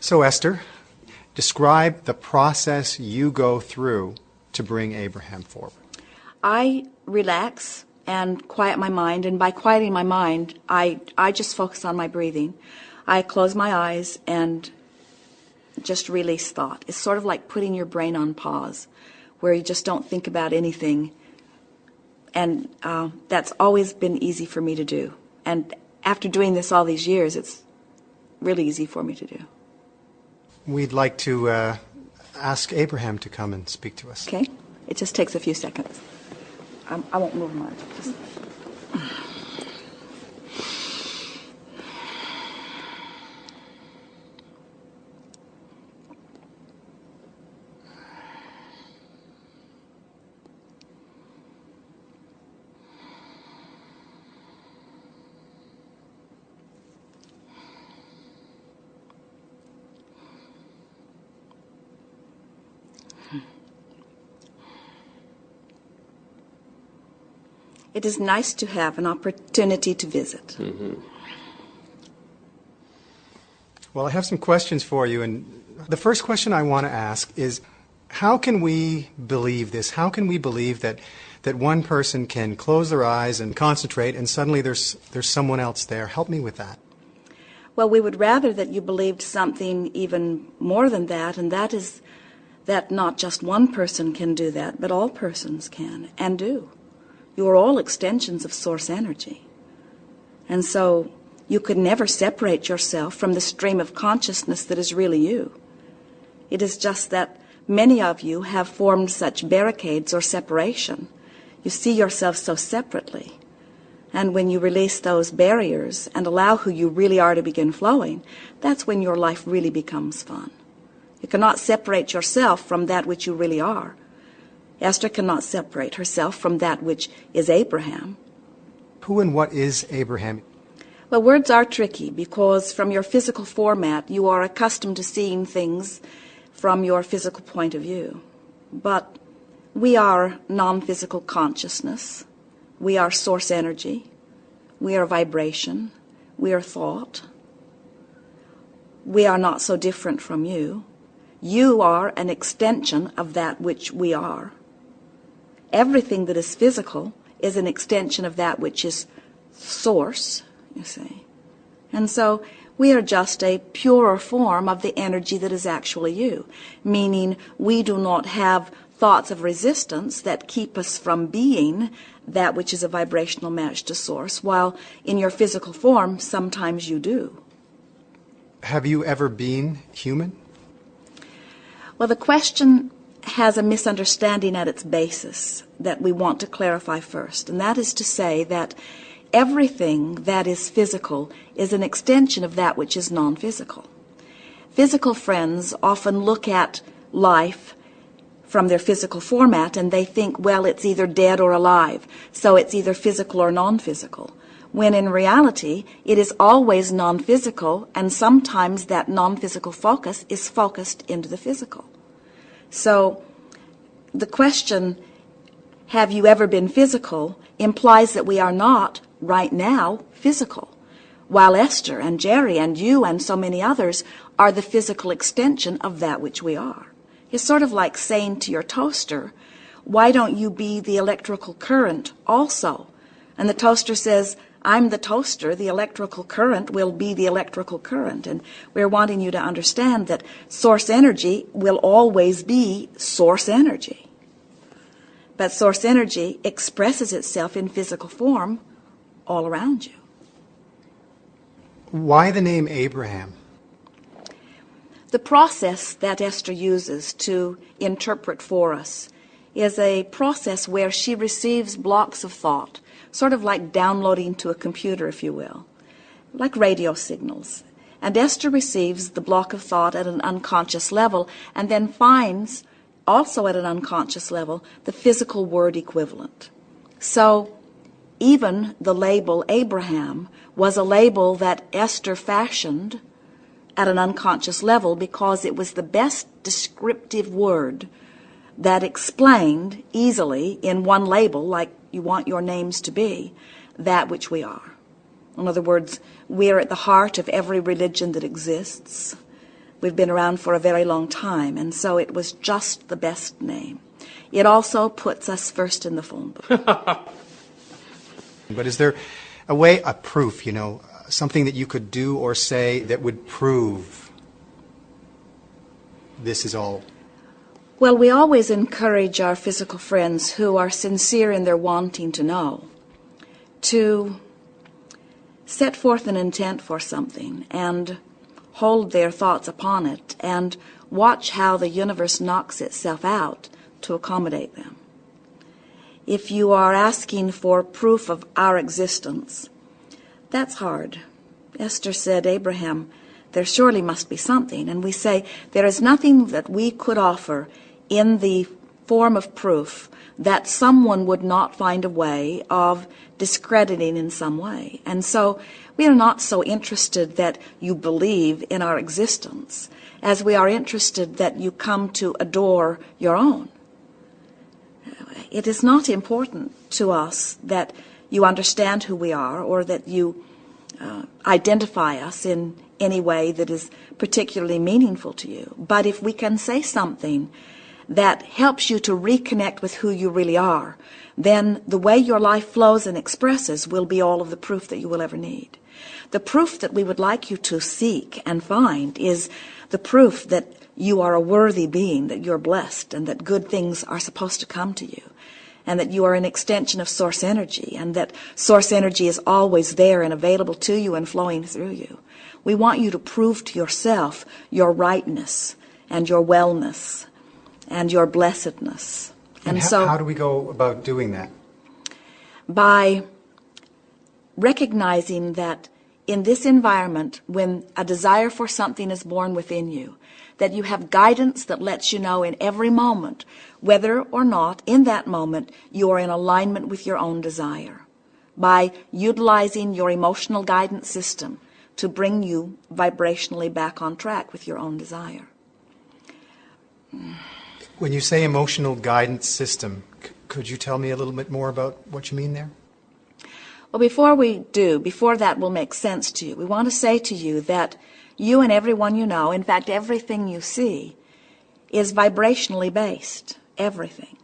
So Esther, describe the process you go through to bring Abraham forward. I relax and quiet my mind, and by quieting my mind, I just focus on my breathing. I close my eyes and just release thought. It's sort of like putting your brain on pause, where you just don't think about anything. And that's always been easy for me to do. And after doing this all these years, it's really easy for me to do. We'd like to ask Abraham to come and speak to us. Okay? It just takes a few seconds. I won't move much. Just... It is nice to have an opportunity to visit. Mm-hmm. Well, I have some questions for you, and the first question I want to ask is, how can we believe this? How can we believe that one person can close their eyes and concentrate, and suddenly there's someone else there? Help me with that. Well, we would rather that you believed something even more than that, and that is that not just one person can do that, but all persons can and do. You are all extensions of source energy. And so you could never separate yourself from the stream of consciousness that is really you. It is just that many of you have formed such barricades or separation. You see yourself so separately. And when you release those barriers and allow who you really are to begin flowing, that's when your life really becomes fun. You cannot separate yourself from that which you really are. Esther cannot separate herself from that which is Abraham. Who and what is Abraham? Well, words are tricky because from your physical format, you are accustomed to seeing things from your physical point of view. But we are non-physical consciousness. We are source energy. We are vibration. We are thought. We are not so different from you. You are an extension of that which we are. Everything that is physical is an extension of that which is source, you see. And so we are just a purer form of the energy that is actually you, meaning we do not have thoughts of resistance that keep us from being that which is a vibrational match to source, while in your physical form, sometimes you do. Have you ever been human? Well, the question has a misunderstanding at its basis that we want to clarify first, and that is to say that everything that is physical is an extension of that which is non-physical. Physical friends often look at life from their physical format and they think, well, it's either dead or alive, so it's either physical or non-physical, when in reality it is always non-physical, and sometimes that non-physical focus is focused into the physical. So the question, have you ever been physical, implies that we are not, right now, physical, while Esther and Jerry and you and so many others are the physical extension of that which we are. It's sort of like saying to your toaster, why don't you be the electrical current also? And the toaster says, I'm the toaster, the electrical current will be the electrical current. And we're wanting you to understand that source energy will always be source energy. But source energy expresses itself in physical form all around you. Why the name Abraham? The process that Esther uses to interpret for us is a process where she receives blocks of thought, sort of like downloading to a computer, if you will, like radio signals. And Esther receives the block of thought at an unconscious level and then finds, also at an unconscious level, the physical word equivalent. So even the label Abraham was a label that Esther fashioned at an unconscious level because it was the best descriptive word that explained easily in one label, like you want your names to be, that which we are. In other words, we are at the heart of every religion that exists. We've been around for a very long time, and so it was just the best name. It also puts us first in the phone book. But is there a way, a proof, something that you could do or say that would prove this is all? Well, we always encourage our physical friends who are sincere in their wanting to know to set forth an intent for something and hold their thoughts upon it and watch how the universe knocks itself out to accommodate them. If you are asking for proof of our existence, that's hard. Esther said, Abraham, there surely must be something. And we say, there is nothing that we could offer in the form of proof that someone would not find a way of discrediting in some way. And so we are not so interested that you believe in our existence as we are interested that you come to adore your own. It is not important to us that you understand who we are or that you identify us in any way that is particularly meaningful to you. But if we can say something that helps you to reconnect with who you really are, then the way your life flows and expresses will be all of the proof that you will ever need. The proof that we would like you to seek and find is the proof that you are a worthy being, that you're blessed, and that good things are supposed to come to you, and that you are an extension of source energy, and that source energy is always there and available to you and flowing through you. We want you to prove to yourself your rightness and your wellness and your blessedness. And so, how do we go about doing that? By recognizing that in this environment, when a desire for something is born within you, that you have guidance that lets you know in every moment whether or not in that moment you are in alignment with your own desire. By utilizing your emotional guidance system to bring you vibrationally back on track with your own desire. When you say emotional guidance system, could you tell me a little bit more about what you mean there? Well, before that will make sense to you, we want to say to you that you and everyone you know, in fact, everything you see, is vibrationally based. Everything.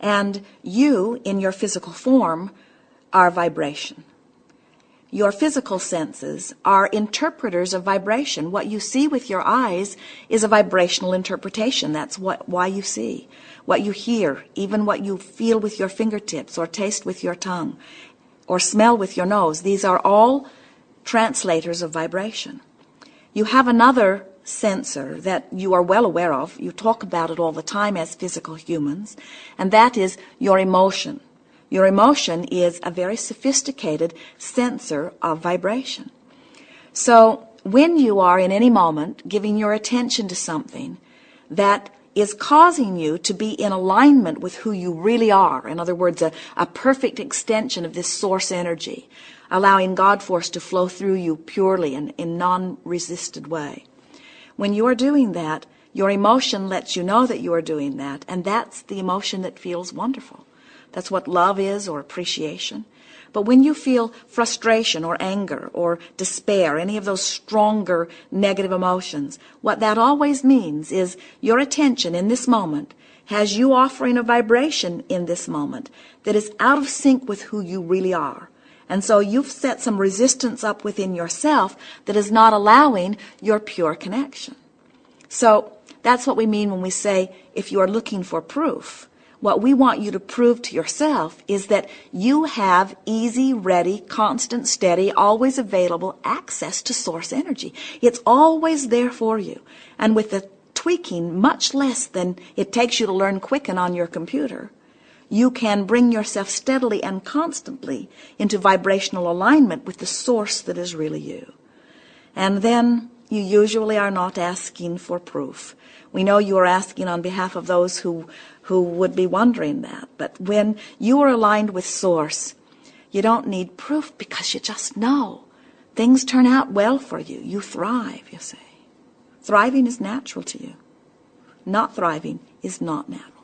And you, in your physical form, are vibration. Your physical senses are interpreters of vibration. What you see with your eyes is a vibrational interpretation. That's why you see. What you hear, even what you feel with your fingertips or taste with your tongue or smell with your nose, these are all translators of vibration. You have another sensor that you are well aware of. You talk about it all the time as physical humans, and that is your emotion. Your emotion is a very sophisticated sensor of vibration. So when you are in any moment giving your attention to something that is causing you to be in alignment with who you really are, in other words, a perfect extension of this source energy, allowing God force to flow through you purely and in non-resisted way. When you are doing that, your emotion lets you know that you are doing that, and that's the emotion that feels wonderful. That's what love is, or appreciation. But when you feel frustration or anger or despair, any of those stronger negative emotions, what that always means is your attention in this moment has you offering a vibration in this moment that is out of sync with who you really are. And so you've set some resistance up within yourself that is not allowing your pure connection. So that's what we mean when we say, if you are looking for proof, what we want you to prove to yourself is that you have easy, ready, constant, steady, always available access to source energy. It's always there for you. And with the tweaking much less than it takes you to learn Quicken on your computer, you can bring yourself steadily and constantly into vibrational alignment with the source that is really you. And then you usually are not asking for proof. We know you are asking on behalf of those who would be wondering that. But when you are aligned with source, you don't need proof because you just know. Things turn out well for you. You thrive, you see. Thriving is natural to you. Not thriving is not natural.